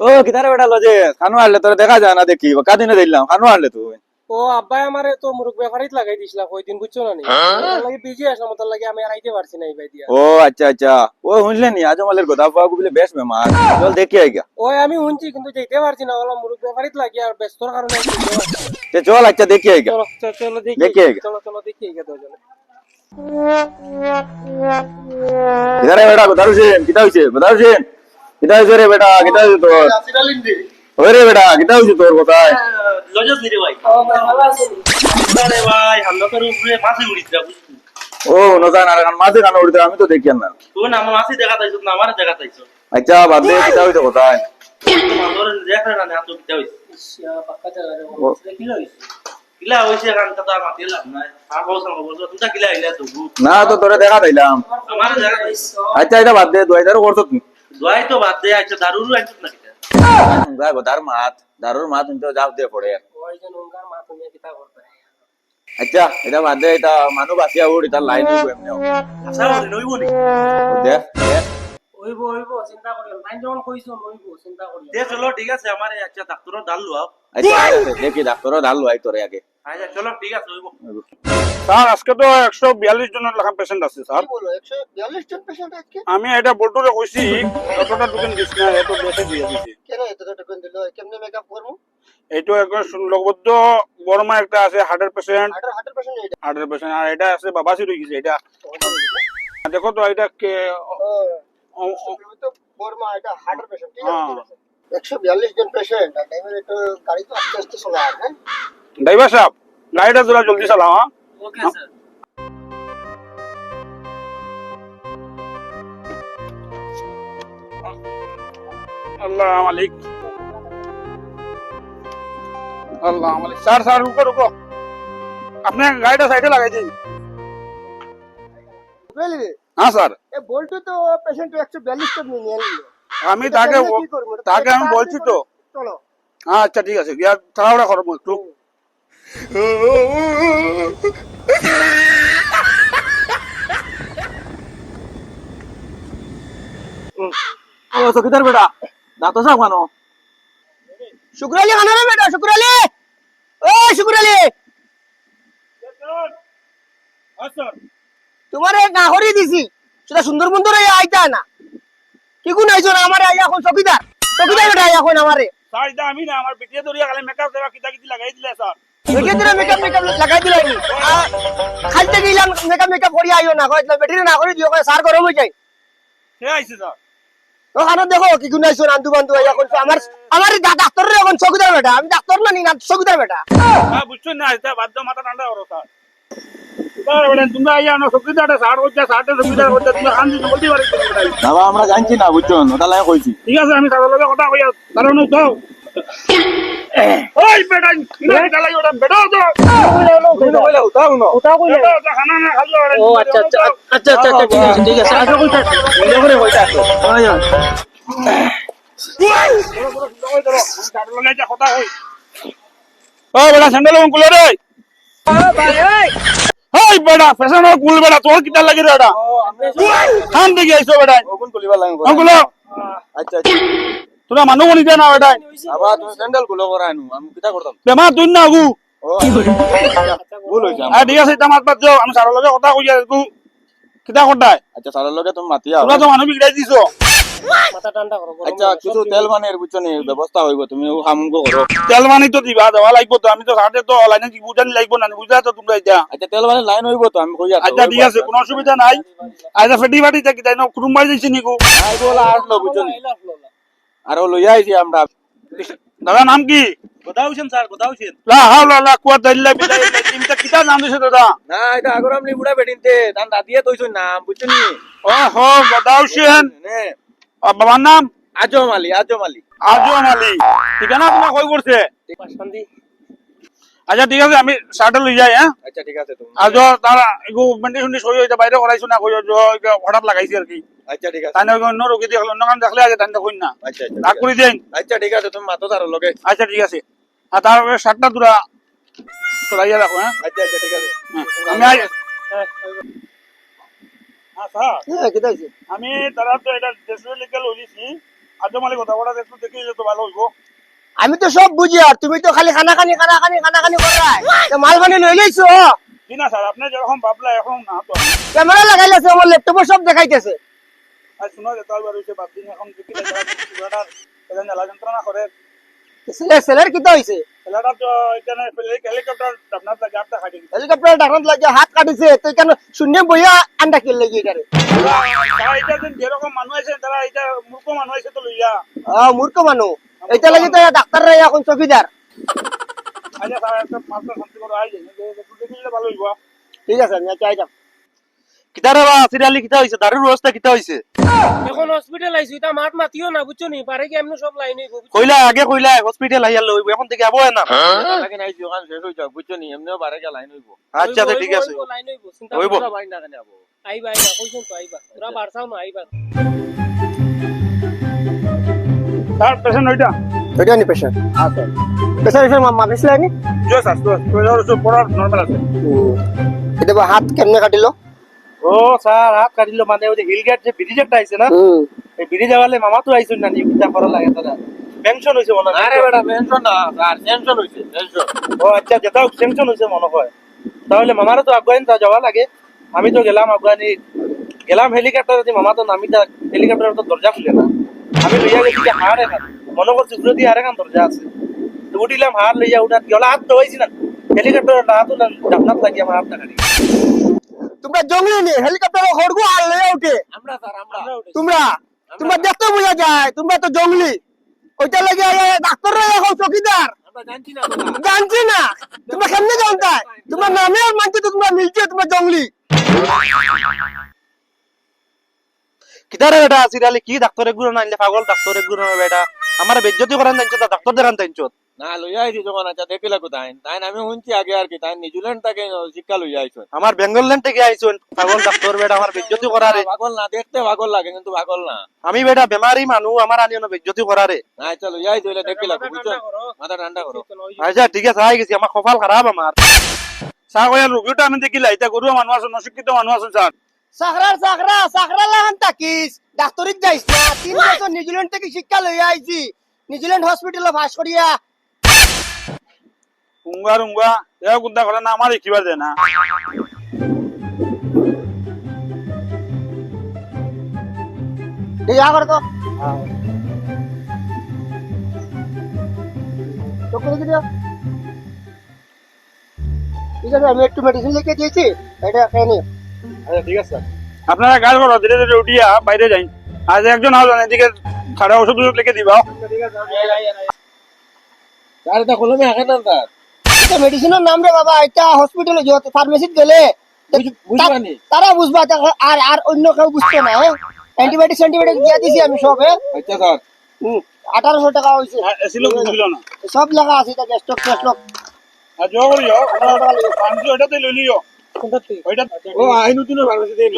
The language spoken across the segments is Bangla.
ও কিতারে বেটা লজে খানো আনলে তোরে দেখা যায় না দেখি কাদিনে দিলাম খানো আনলে তুই ও আব্বাই আমারে তো মুরুক ব্যাপারিত লাগাই দিছিল কয়দিন বুঝছো না নি লাগে বিজি আসলাম তার লাগে আমি আর আইতে পারছি না এই ভাই দিয়া ও আচ্ছা আচ্ছা ও শুনলে নি আজমালের কথা বাবু বলে বেশ মেমার চল দেখি আইগা ওই আমি শুনছি কিন্তু যেতে পারছি না বললাম মুরুক ব্যাপারিত লাগি আর ব্যস্তর কারণে আমি যেতে পারছি না। তে চল আচ্ছা দেখি আইগা চলো চলো দেখি দেখি আইগা চলো চলো দেখি গিয়ে দুজনে কিতারে বেটা কথা হইছেন কিতা হইছে কথা হইছেন কিতা হইছে রে বেটা কিতা হইছে তোর ওই রে বেটা কিতা হইছে তোর কথায় লজত নিরে ভাই ও ভাই ভালো আছেন আরে ভাই হামলার উপরে মাছি উড়িছে বুঝছো ও নজান আর মাঝে কানো উড়তে আমি তো দেখি না তুই না আমার মাছি দেখা তাইছো না আমার দেখা তাইছো আচ্ছা বাদ দে কিতা হইছে কথায় তোমার দেখা না না তো কি হইছে ইয়া পাক্কা জায়গা রে বলছে কি লইছে কিলা হইছে কারণ কথা মাতি লাভ নাই আর বলছ না বলছ তুমি কিলা আইলা তো না তো তোরে দেখা দিলাম আমার দেখা তাইছো আচ্ছা এটা বাদ দে 2000 করছ তুই দোয়াই তো বাদ দে আচ্ছা দারুরু আইছো না কিটা গায় দারুর মাত তো যাও দে পড়ে ওই যে নঙ্গার মা তুমি কিতা করতে আচ্ছা এটা বাদ দে এটা মানু বাসিয়া উড় এটা লাইন হইব এমনি আচ্ছা ওরে নইব নি দেখ ওইব চিন্তা করিও লাইন যখন কইছো ওইব চিন্তা করিও দে চলো ঠিক আছে আমার আচ্ছা ডাক্তার ডাল লও আচ্ছা দেখি ডাক্তারও ঢাল লই তোরে আগে আচ্ছা চলো ঠিক আছে হইব স্যার আজকে তো 142 জনের লেখা পেশেন্ট আছে স্যার বলো 142 জন পেশেন্ট আজকে আমি এটা বল্টুরে কইছি যতটা টোকেন দিস না এত বেশি দিয়ে দিছি কেন এতটা টোকেন দিল কেমনে মেকআপ করবো এইটো একবার লগবদ্ধ বর্মা একটা আছে হার্টের পেশেন্ট হার্টের পেশেন্ট এটা হার্টের পেশেন্ট আর এটা আছে বাবাসি রয়ে গেছে এটা দেখো তো এটা কে তো বর্মা এটা হার্টের পেশেন্ট ঠিক আছে ঠিক আছে 142 জন পেশেন্ট আর ড্রাইভার একটু গাড়ি তো আস্তে আস্তে চালায় হ্যাঁ ড্রাইভার সাহেব গাড়িটা জোরা জলদি চালাও হ্যাঁ ওকে স্যার আল্লাহ মালিক আল্লাহ মালিক স্যার স্যার রুকো রুকো আপনি গাড়িটা সাইডে লাগাই দিন বুঝলি রে হ্যাঁ স্যার এ বলতো তো পেশেন্ট 142 জন নিয়ে নিল আমি তাকে আমি বলছি তো চলো আচ্ছা ঠিক আছে গিয়া তাড়াহুড়া করবো একটু ও সকিদার বেটা দাঁত সাফ খানো শুক্রালি খানা রে বেটা শুক্রালি ও শুক্রালি তোমারে নাহরি দিছি সেটা সুন্দর বন্ধুরে আইতা না কি কোন আইছো না আমারে আইয়া এখন চকিদার বেটা আইয়া এখন আমারে স্যার এটা আমি না আমার বিটিয়ে ধরিয়া গেলে মেকআপ দেওয়া কিতা কিতি লাগাই দিলে স্যার বেটিয়ে দিলে মেকআপ লাগাই দিলাই খাইতে গেলাম মেকআপ করি আইও না কইলা বেটিরে না করি দিও কয় সার গরম হই যায় সে আইছে স্যার ওখানে দেখো কি কোন আইছো নান্দু বান্দু আইয়া এখন আমার ডাক্তারের এখন চকিদার বেটা আমি ডাক্তার না নি না চকিদার বেটা হ্যাঁ বুঝছো না এটা বাধ্য মাথা ঠান্ডা করো স্যার তোমরা আইয়া না সবকিছু সার হচ্ছে সারটা সুবিধা হচ্ছে তুমি শান্তি বলতে পারি বাবা আমরা জানছি না বুঝছো ওটা লাগে কইছি ঠিক আছে আমি সারা লগে কথা কইয়া কারণ উঠাও ওই বেটা এটা লাগি ওটা বেটা তো ওটা কইলে বেটা খানা না খালো ও আচ্ছা আচ্ছা আচ্ছা আচ্ছা ঠিক আছে আগে কইতা বলে করে কইতা কথা কই ও বেটা স্যান্ডেল কুলে রে ওই বেটা ফ্যাশন কুল বেটা তোর কিটা লাগি রে এটা খান দেখি আইছো বেটা ওগুন কলিবা লাগে ওগুলো আচ্ছা আচ্ছা তোরা মানুষ বনি দে না বেটা আবার তুমি স্যান্ডেল গুলো করাইনু আমি কিটা করতাম বেমা তুই না আগু ভুল হইছে আর ঠিক আছে এটা মাত বাদ যাও আমি সারা লগে কথা কইয়া দেখু কিটা করতাই আচ্ছা সালার লগে তুমি মাতিয়া তোরা তো মানুষ বিগড়াই দিছো মাথা ঠান্ডা করো আচ্ছা কিছু তেল মানের বুঝছো নি ব্যবস্থা হইব তুমি ও হামুঙ্গ করো তেল মানি তো দিবা দেওয়া লাগবো তো আমি তো সাথে তো লাইনে বুঝানি লাগবো না বুঝা তো তোমরা এটা আচ্ছা তেল মানের লাইন হইব তো আমি কই আচ্ছা ঠিক আছে কোনো অসুবিধা নাই আচ্ছা ফেটি ফাটি থাকি তাই না কুটুম বাড়ি দিছি নিকু আই বলা আসলো বুঝছো নি আর ও লইয়া আইছি আমরা দাদা নাম কি কথা হইছেন স্যার কথা হইছেন লা হাওলা লা কুয়া দাইলা বিদাই তিনটা কিটা নাম দিছে দাদা না এটা আগর আমলি বুড়া বেটিনতে দান দাদিয়ে তইছো নাম বুঝছো নি ও হো গদাউশিয়ান নে বাবার নাম আজম আলী আজম আলী ঠিকানা তোমার কই করছে শান্তি আচ্ছা ঠিক আছে আমি শার্টে লই যাই হ্যাঁ আচ্ছা ঠিক আছে তুমি আজ তারা এগো মেন্ডি শুনি সই হইতে বাইরে করাইছো না কই হঠাৎ লাগাইছি আর কি আচ্ছা ঠিক আছে তাই না অন্য রোগী দেখলো অন্য কাম দেখলে আগে তাই কই না আচ্ছা আচ্ছা রাগ করে দেন আচ্ছা ঠিক আছে তুমি মাতো তার লগে আচ্ছা ঠিক আছে আর তারপরে শার্টটা তোরা তোরাইয়া রাখো হ্যাঁ আচ্ছা আচ্ছা ঠিক আছে আমি হ্যাঁ স্যার হ্যাঁ কেদাইছে আমি তারা তো এটা দেশে লিখে লইছি খাদ্য মালিক কথা বলা একটু দেখে তো ভালো হইব। আমি তো সব বুঝি আর তুমি তো খালি খানাখানি করাই মাল বানি লই লইছো জি না স্যার, আপনি যেরকম ভাবলা এখন না তো। ক্যামেরা লাগাইলেছে আমার ল্যাপটপে সব দেখাইতেছে আর শোনা যেতে হবে রয়েছে বাদ দিন এখন দেখিলে ছেলেটার এখানে জ্বালা যন্ত্রণা করে। সেলের কিটা হইছে ছেলেটা তো এখানে হেলিকপ্টার আপনার কাছে আপটা খাটি দিচ্ছে। হেলিকপ্টার ডাকনত লাগে হাত কাটিছে তো কেন শূন্য বইয়া আন্ডা কিল লাগি এটারে তারা এটা যেরকম মানুষ আছে তারা এটা মূর্খ মানুষ আছে তো লইয়া। মূর্খ মানুষ এটা লাগি তো ডাক্তাররা এখন চকিদার আচ্ছা স্যার একটা মাত্র শান্তি করে আই যাই একটু দেখিলে ভালো হইব। ঠিক আছে আমি চাই যাম কিতারে বা সিরিয়ালি কিতা হইছে দারুর ব্যবস্থা কিতা হইছে এখন হসপিটাল আইছি তা মাত মাতিও না বুঝছো নি পারে কি এমনি সব লাইন হইব কইলা আগে কইলা হসপিটাল আইয়া লইব এখন থেকে আবো না লাগে নাই দোকান শেষ হই যাও বুঝছো নি এমনিও বারে গেল লাইন হইব আচ্ছা তো ঠিক আছে লাইন হইব চিন্তা হইব। করো ভাই না কেন আইবা আইবা কইছুন তো আইবা পুরা বারসাও না আইবা স্যার পেশেন্ট ওইটা এটা নি পেশেন্ট পেশেন্ট মাফিস লাইনি জো স্যার তো পড়া নরমাল আছে। এটা হাত কেমনে কাটিলো ও স্যার হাত কাটিল মানে ওই হিল গেট যে ব্রিজ একটা আইছে না এই ব্রিজ যাওয়ালে মামা তো আইছুন না নিকিতা করা লাগে তারা টেনশন হইছে মনে হয়। আরে বেটা টেনশন না স্যার টেনশন হইছে টেনশন ও আচ্ছা যেটা টেনশন হইছে মনে হয় তাহলে মামারও তো আগুয়াইন যাওয়া লাগে আমি তো গেলাম আগুয়ানি গেলাম হেলিকপ্টার দিয়ে মামা তো নামি হেলিকপ্টারের তো দরজা খুলে না আমি লইয়া গেছি যে হাড় এখান মনে করছি উপরে দিয়ে আর এখান দরজা আছে তো উঠিলাম হাড় লইয়া উঠাত গেলা হাত তো হয়েছি না হেলিকপ্টারের হাত না ডাকনাত লাগি আমার হাতটা কাটি তোমরা জঙ্গলে নি হেলিকপ্টার হড়গু আর লয়ে উঠে আমরা স্যার আমরা তোমরা তোমরা দেখতে বোঝা যায় তোমরা তো জঙ্গলি ওইটা লাগে ডাক্তাররা এখন চকিদার আমরা জানছি না জানছি না তোমরা কেমনে জানতা তোমার নামে আর মানতে তো তোমরা মিলছে তোমরা জঙ্গলি কিতারে বেটা সিরিয়ালি কি ডাক্তার এগুলো না আনলে পাগল ডাক্তার এগুলো না বেটা আমার বেজ্জতি করান জানছো তা ডাক্তার দেখান জানছো না লইয়া আইছি যখন আচ্ছা দেখিলা কোথায় তাই আমি শুনছি আগে আর কি তাই নিউজিল্যান্ড থেকে শিক্ষা লইয়া আইছো আমার বেঙ্গলল্যান্ড থেকে আইছুন পাগল ডাক্তার বেটা আমার বেজ্জতি করারে পাগল না দেখতে পাগল লাগে কিন্তু পাগল না আমি বেটা বেমারি মানু আমার আনিও বেজ্জতি করারে না আচ্ছা লইয়া আইছো এটা দেখিলা বুঝছো মাথা ঠান্ডা করো আচ্ছা ঠিক আছে আই গেছি আমার কপাল খারাপ আমার স্যার ওই রোগীটা আমি দেখিলা এটা গরু মানুষ আছেন অশিক্ষিত মানুষ আছেন স্যার সাকরা লাহান তাকিস ডাক্তারিত যাইস না 3 বছর নিউজিল্যান্ড থেকে শিক্ষা লইয়া আইছি নিউজিল্যান্ড হসপিটালে ভাস করিয়া উঙ্গা এ গুদ্দা করে না আমার একিবার দেয় না। দেখা করে তো তো করে দিও ঠিক আছে আমি একটু মেডিসিন লিখে দিয়েছি এটা খেয়ে নিও আচ্ছা ঠিক আছে আপনারা কাজ করো ধীরে ধীরে উঠিয়া বাইরে যাই আজ একজন আসবেন এদিকে খাড়া ওষুধ লিখে দিবা। স্যার এটা খোলো না এখন না এটা মেডিসিনের নাম রে বাবা এটা হসপিটালে যত ফার্মেসিত গেলে বুঝবানি তারা বুঝবা আর আর অন্য কেউ বুঝতো না অ্যান্টিবায়োটিক দিয়ে দিছি আমি সব আচ্ছা স্যার 1800 টাকা হইছে এসিলো বুঝল না সব লেখা আছে এটা গ্যাস্ট্রক টেস্টক আর জো করিও পাঁচশো এটাতে লই লিও ওইটা ও আইনু তিনো ফার্মেসি দিয়ে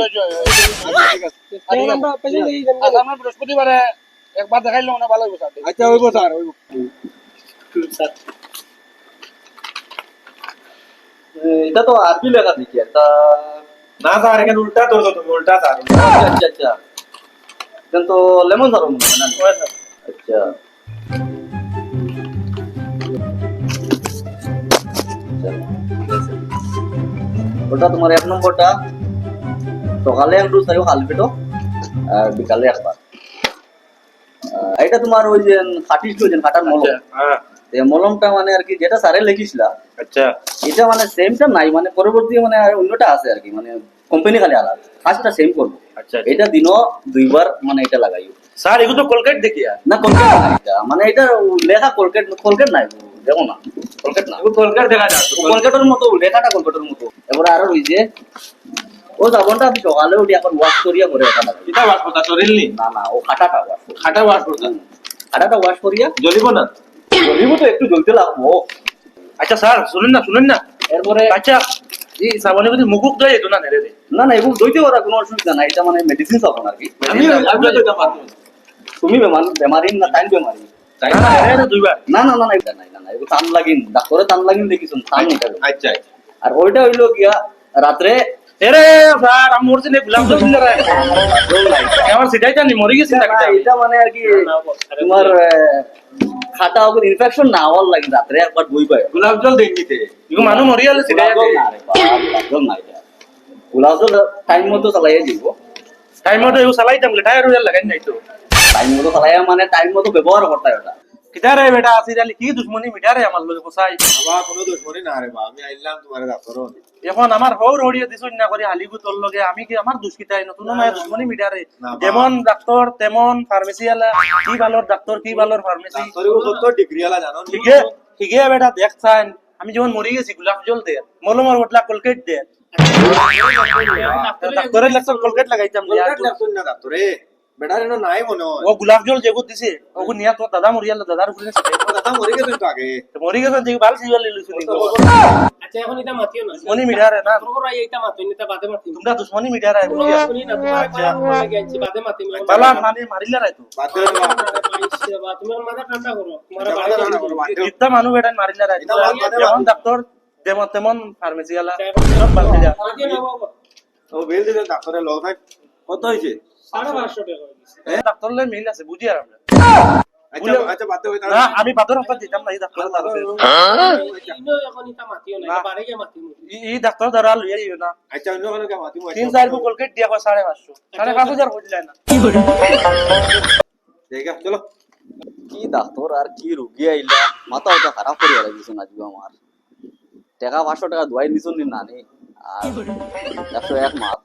আমরা বৃহস্পতিবারে একবার দেখাইলো না ভালো হইব স্যার। আচ্ছা হইব স্যার হইব এটা তো আরবি লেখা দেখি এটা না স্যার এখানে উল্টা ধরছো তুমি উল্টা স্যার আচ্ছা আচ্ছা এখানে তো লেমন ধরো না আচ্ছা ওটা তোমার 1 নম্বরটা সকালে একটু চাইও হাল পেটো আর বিকালে একবার এটা তোমার ওই যে খাটিস যে খাটার মলম এই মলমটা মানে আর কি যেটা স্যারে লিখিছিলা আচ্ছা এটা মানে সেমটা নাই মানে পরবর্তী মানে আর অন্যটা আছে আর কি মানে কোম্পানি খালি আলাদা ফার্স্টটা সেম করবো আচ্ছা এটা দিনও 2 বার মানে এটা লাগাইও স্যার এগুলো তো কলকাতা দেখি না কলকেট না এটা মানে এটা লেখা কলকেট নাই দেখো না কলকেট না কলকাতা দেখা যায় কলকেটের মতো লেখাটা কলকেটের মতো এবারে আরো রইছে ও সাবনটা আমি সকালে উঠি এখন ওয়াশ করিয়া করে এটা লাগাই এটা ওয়াশ করতা শরীর নি না না ও খাটাটা ওয়াশ খাটা ওয়াশ করতা খাটাটা ওয়াশ করিয়া জ্বলিব না জ্বলিব তো একটু জ্বলতে লাগবো আচ্ছা স্যার শুনুন না এরপরে আচ্ছা এই সাবানের মধ্যে মুকুক দেয় তো না নেড়ে না না এগুলো দইতে পারা কোনো অসুবিধা নাই এটা মানে মেডিসিন সাবান আর কি আমি দইতে পারবো তুমি বেমারি না টাইম বেমারি তাই না এটা দুইবার না না না না এটা নাই না এগুলো টান লাগিন ডাক্তারে টান লাগিন দেখিছুন টান এটা আচ্ছা আর ওইটা হইলো গিয়া রাত্রে এরে স্যার আমি মরছি না গুলাম জল দিলে আমার সেটাই জানি মরে গেছি না, এটা মানে আর কি তোমার খাটা ওপর ইনফেকশন না হওয়ার লাগে রাত্রে একবার বই পায় গোলাপ জল দেখিতে ইগো মানুষ মরি গেলে সেটাই গোলাপ জল না রে বাবা, গোলাপ জল না এটা গোলাপ জল টাইম মতো চালাইয়া দিব টাইম মতো এগো চালাইতাম বলে টায়ার উড়াল লাগাই নাই তো টাইম মতো চালাইয়া মানে টাইম মতো ব্যবহার করতে হয় ওটা কিতারে বেটা আসিরালি কি দুশ্মনী মিটারে আমার লগে কোসাই আমার কোনো দুশ্মনী না রে বা আমি আইলাম তোমার ডাক্তার এখন আমার হৌর হড়িয়ে দিছুন না করে হালিগু তোর লগে আমি কি আমার দুষ্কিতাই নতুন নয় দুশ্মনী মিটারে না, বা- যেমন ডাক্তার তেমন ফার্মেসি আলা কি ভালোর ডাক্তার কি ভালোর ফার্মেসি ডাক্তারের সত্তর ডিগ্রি আলা জানো নি? ঠিকে ঠিকে বেটা দেখছেন আমি যখন মরে গেছি গোলাপ জল দে মলমর বটলা কলকেট দে ডাক্তারের লেকচার কলকেট লাগাইতাম দিয়া। কলকাতা ডাক্তার না ডাক্তারে বেটার এনো নাই মনে হয় ও গোলাপ জল যেগু দিছে ওগু নিয়া তো দাদা মরিয়াল দাদার উপরে ও দাদা মরে গেছেন তো আগে মরি গেছে যে ভাল সিওয়াল লিলুছ নি আচ্ছা এখন এটা মাতিও না দুশ্মনী মিটারে না তোর রাই এটা মাতিও না এটা বাদে মাতিও তোমরা দুশ্মনী মিটারে শুনি না তোমার লাগে আনছি বাদে মাতিও বালা মানে মারিলে রাইতো বাদ দে না তোমার মাথা ঠান্ডা করো তোমার এটা বাড়ি মাথা না করো, বাদ দে। ইত্তা মানুষ বেটা মারিলে রাইতো এটা বাদ দে, যেমন বাদ দে। ডাক্তার যেমন তেমন ফার্মেসি আলা সব বালতি যা মাতিও না বাবা ও বেল দিলে ডাক্তারের লগ ভাই কত হইছে 550 টাকা হয়ে গেছে ডাক্তার লে মিল আছে বুঝি আর আমরা আচ্ছা আচ্ছা বাদ দে ওই না আমি বাদর হাসপাতাল দিতাম না এই ডাক্তার দ্বারা ইনো এখন এটা মাতিও না বাড়ি গিয়ে মাতিও এই ডাক্তার দ্বারা লইয়া যাইও না আচ্ছা অন্য কোনো কে মাতি 3-4 কো কলকেট দিয়া কয় 550 5,500 কইলা না ঠিক আছে চলো কি ডাক্তার আর কি রুগী আইলা মাথা ওটা খারাপ করে লাগিয়েছে আজকে আমার টাকা 500 টাকা দোয়াই নিছুন নি নানি আর 101 মাস